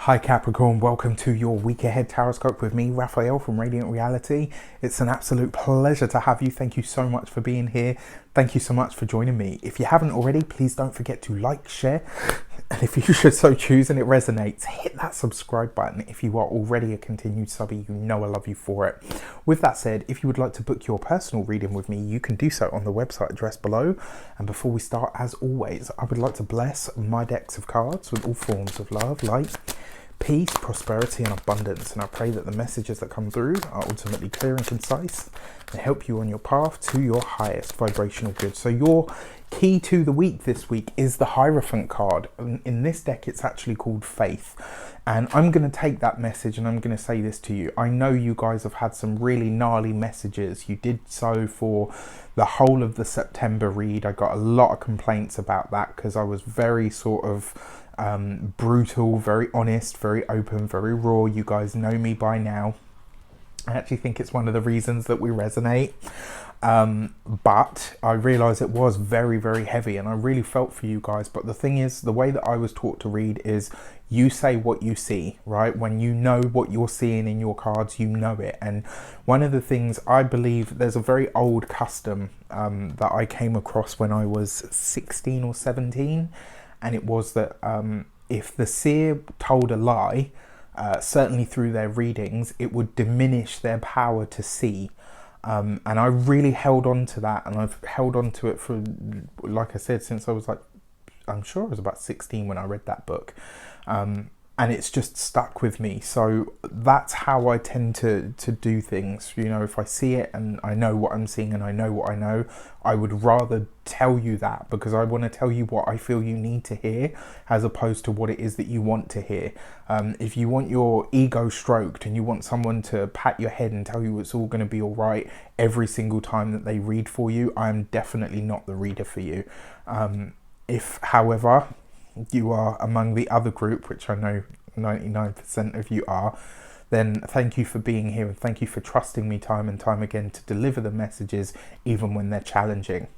Hi Capricorn, welcome to your week ahead taroscope with me, Raphael from Reydiant Reality. It's an absolute pleasure to have you. Thank you so much for being here. Thank you so much for joining me. If you haven't already, please don't forget to like, share, and if you should so choose and it resonates, hit that subscribe button. If you are already a continued subby, you know I love you for it. With that said, if you would like to book your personal reading with me, you can do so on the website address below. And before we start, as always, I would like to bless my decks of cards with all forms of love, light, peace, prosperity and abundance, and I pray that the messages that come through are ultimately clear and concise and help you on your path to your highest vibrational good. So your key to the week this week is the Hierophant card. In this deck it's actually called Faith, and I'm going to take that message and I'm going to say this to you. I know you guys have had some really gnarly messages. You did so for the whole of the September read. I got a lot of complaints about that because I was very sort of brutal, very honest, very open, very raw. You guys know me by now. I actually think it's one of the reasons that we resonate, but I realized it was very, very heavy and I really felt for you guys. But the thing is, the way that I was taught to read is you say what you see, right? When you know what you're seeing in your cards, you know it. And one of the things I believe, there's a very old custom that I came across when I was 16 or 17, and it was that if the seer told a lie, certainly through their readings, it would diminish their power to see. And I really held on to that, and I've held on to it for, like I said, since I was like, I'm sure I was about 16 when I read that book. And it's just stuck with me. So that's how I tend to do things. You know, if I see it and I know what I'm seeing and I know what I know, I would rather tell you that, because I want to tell you what I feel you need to hear as opposed to what it is that you want to hear. If you want your ego stroked and you want someone to pat your head and tell you it's all going to be all right every single time that they read for you, I'm definitely not the reader for you. If, however, you are among the other group, which I know 99% of you are, then thank you for being here and thank you for trusting me time and time again to deliver the messages even when they're challenging.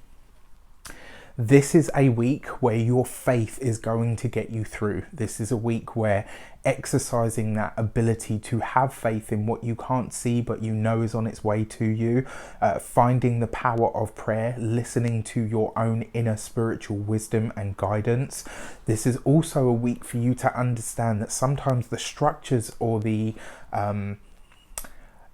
This is a week where your faith is going to get you through. This is a week where exercising that ability to have faith in what you can't see but you know is on its way to you, finding the power of prayer, listening to your own inner spiritual wisdom and guidance. This is also a week for you to understand that sometimes the structures or the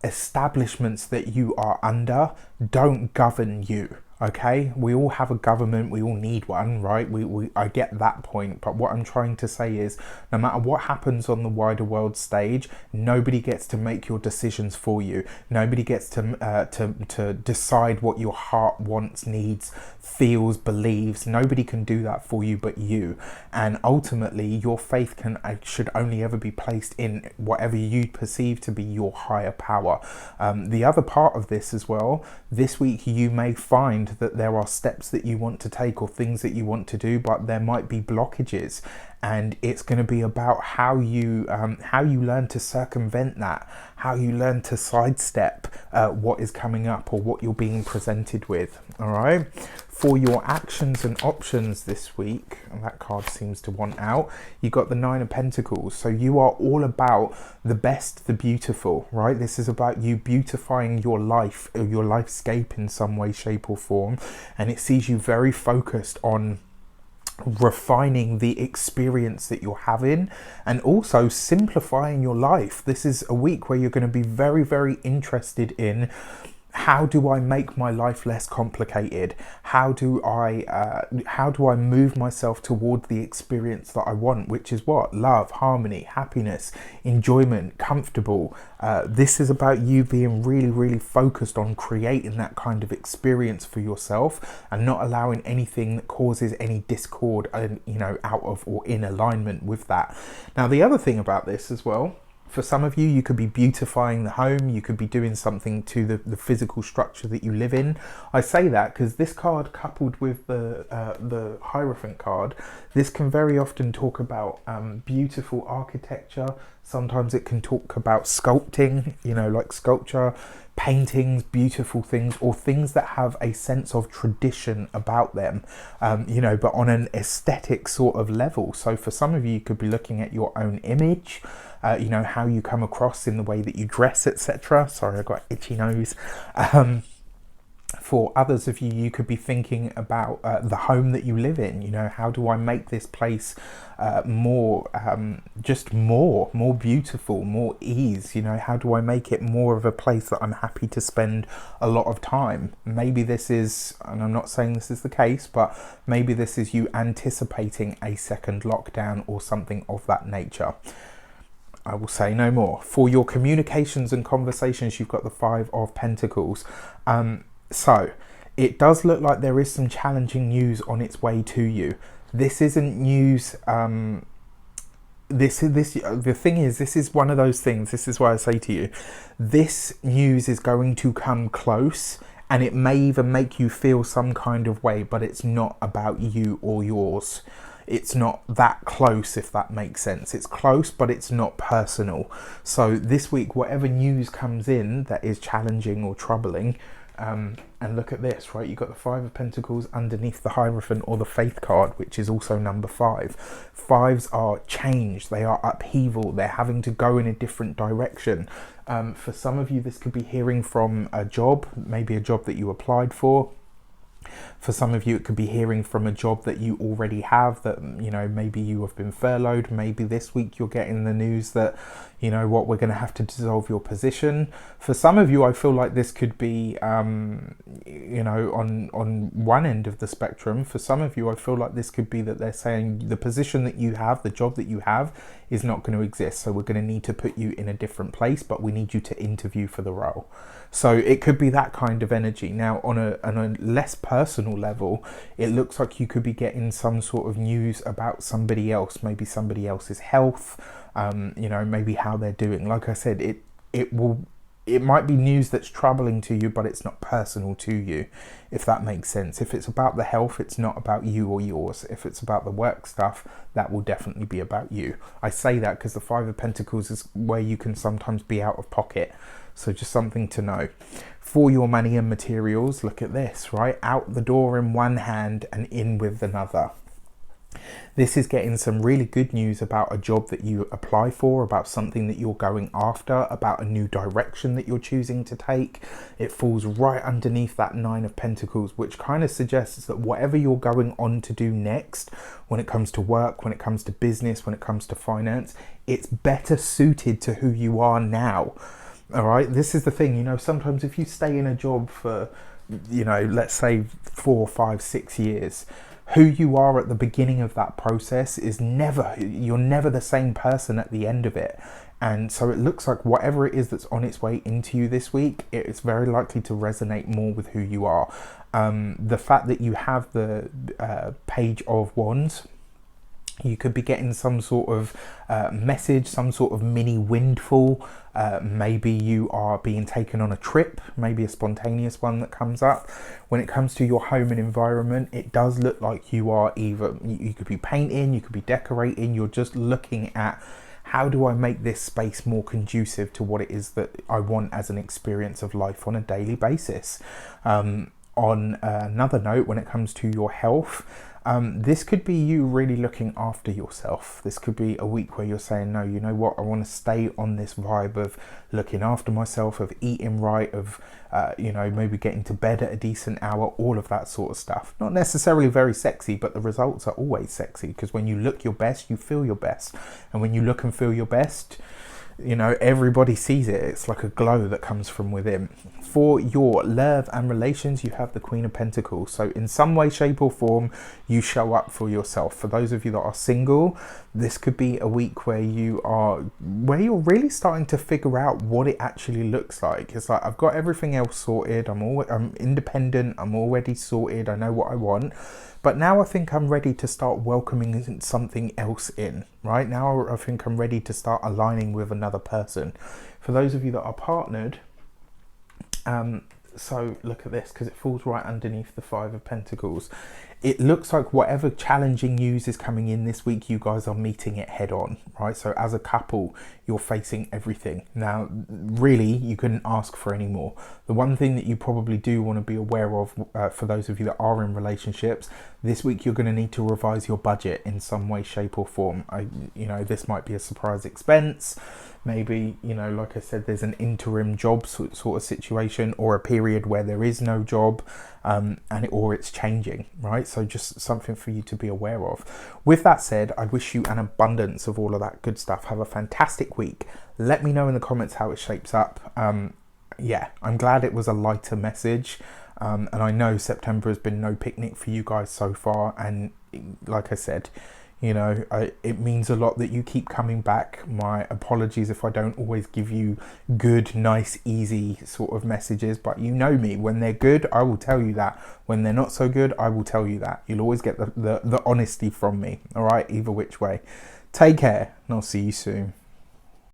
establishments that you are under don't govern you. Okay, we all have a government, we all need one, right? I get that point, but what I'm trying to say is no matter what happens on the wider world stage, nobody gets to make your decisions for you. Nobody gets to decide what your heart wants, needs, feels, believes. Nobody can do that for you but you. And ultimately your faith should only ever be placed in whatever you perceive to be your higher power. The other part of this as well, this week you may find that there are steps that you want to take or things that you want to do, but there might be blockages, and it's going to be about how you learn to circumvent that, how you learn to sidestep what is coming up or what you're being presented with. All right, for your actions and options this week, and that card seems to want out, you got the Nine of Pentacles. So you are all about the best, the beautiful, right? This is about you beautifying your life, or your lifescape in some way, shape or form, and it sees you very focused on refining the experience that you're having and also simplifying your life. This is a week where you're going to be very, very interested in how do I make my life less complicated? How do I move myself toward the experience that I want, which is what? Love, harmony, happiness, enjoyment, comfortable. This is about you being really, really focused on creating that kind of experience for yourself and not allowing anything that causes any discord, out of or in alignment with that. Now, the other thing about this as well, for some of you, you could be beautifying the home. You could be doing something to the physical structure that you live in. I say that because this card, coupled with the Hierophant card, this can very often talk about beautiful architecture. Sometimes it can talk about sculpting, like sculpture, paintings, beautiful things, or things that have a sense of tradition about them, you know, but on an aesthetic sort of level. So for some of you, you could be looking at your own image, you know, how you come across in the way that you dress, etc. Sorry, I got itchy nose. For others of you, you could be thinking about the home that you live in. You know, how do I make this place more, just more beautiful, more ease? You know, how do I make it more of a place that I'm happy to spend a lot of time? Maybe this is, and I'm not saying this is the case, but maybe this is you anticipating a second lockdown or something of that nature. I will say no more. For your communications and conversations, you've got the Five of Pentacles. So it does look like there is some challenging news on its way to you. This isn't news. The thing is, this is one of those things. This is why I say to you, this news is going to come close, and it may even make you feel some kind of way, but it's not about you or yours. It's not that close, if that makes sense. It's close, but it's not personal. So this week, whatever news comes in that is challenging or troubling, and look at this, right? You've got the Five of Pentacles underneath the Hierophant or the Faith card, which is also number 5. Fives are change. They are upheaval. They're having to go in a different direction. For some of you, this could be hearing from a job, maybe a job that you applied for. For some of you, it could be hearing from a job that you already have, that, you know, maybe you have been furloughed. Maybe this week you're getting the news that, you know what, we're going to have to dissolve your position. For some of you, I feel like this could be, you know, on one end of the spectrum. For some of you, I feel like this could be that they're saying the position that you have, the job that you have, is not going to exist. So we're going to need to put you in a different place, but we need you to interview for the role. So it could be that kind of energy. Now, on a less personal level, it looks like you could be getting some sort of news about somebody else, maybe somebody else's health, you know, maybe how they're doing. Like I said, it might be news that's troubling to you, but it's not personal to you, if that makes sense. If it's about the health, it's not about you or yours. If it's about the work stuff, that will definitely be about you. I say that because the Five of Pentacles is where you can sometimes be out of pocket. So just something to know. For your money and materials, look at this, right? Out the door in one hand and in with another. This is getting some really good news about a job that you apply for, about something that you're going after, about a new direction that you're choosing to take. It falls right underneath that Nine of Pentacles, which kind of suggests that whatever you're going on to do next, when it comes to work, when it comes to business, when it comes to finance, it's better suited to who you are now. All right, this is the thing, you know, sometimes if you stay in a job for, you know, let's say 4, 5, 6 years, who you are at the beginning of that process is you're never the same person at the end of it. And so it looks like whatever it is that's on its way into you this week, it's very likely to resonate more with who you are. The fact that you have the Page of Wands, you could be getting some sort of message, some sort of mini windfall. Maybe you are being taken on a trip, maybe a spontaneous one that comes up. When it comes to your home and environment, it does look like you are either, you could be painting, you could be decorating, you're just looking at, how do I make this space more conducive to what it is that I want as an experience of life on a daily basis? On another note, when it comes to your health, this could be you really looking after yourself. This could be a week where you're saying, no, you know what, I want to stay on this vibe of looking after myself, of eating right, of, you know, maybe getting to bed at a decent hour, all of that sort of stuff. Not necessarily very sexy, but the results are always sexy, because when you look your best, you feel your best. And when you look and feel your best, you know, everybody sees it. It's like a glow that comes from within. For your love and relations, you have the Queen of Pentacles. So in some way, shape or form, you show up for yourself. For those of you that are single, this could be a week where you're really starting to figure out what it actually looks like. It's like, I've got everything else sorted. I'm independent. I'm already sorted. I know what I want. But now I think I'm ready to start welcoming something else in, right? Now I think I'm ready to start aligning with another person. For those of you that are partnered, so look at this, because it falls right underneath the Five of Pentacles. it looks like whatever challenging news is coming in this week, you guys are meeting it head on, right? So as a couple, you're facing everything. Now, really, you couldn't ask for any more. The one thing that you probably do want to be aware of, for those of you that are in relationships, this week you're going to need to revise your budget in some way, shape or form. This might be a surprise expense. Maybe, like I said, there's an interim job sort of situation, or a period where there is no job, or it's changing, right? So just something for you to be aware of. With that said, I wish you an abundance of all of that good stuff. Have a fantastic week. Let me know in the comments how it shapes up. Yeah, I'm glad it was a lighter message. And I know September has been no picnic for you guys so far. And like I said, it means a lot that you keep coming back. My apologies if I don't always give you good, nice, easy sort of messages, but you know me, when they're good, I will tell you that. When they're not so good, I will tell you that. You'll always get the honesty from me, all right, either which way. Take care, and I'll see you soon.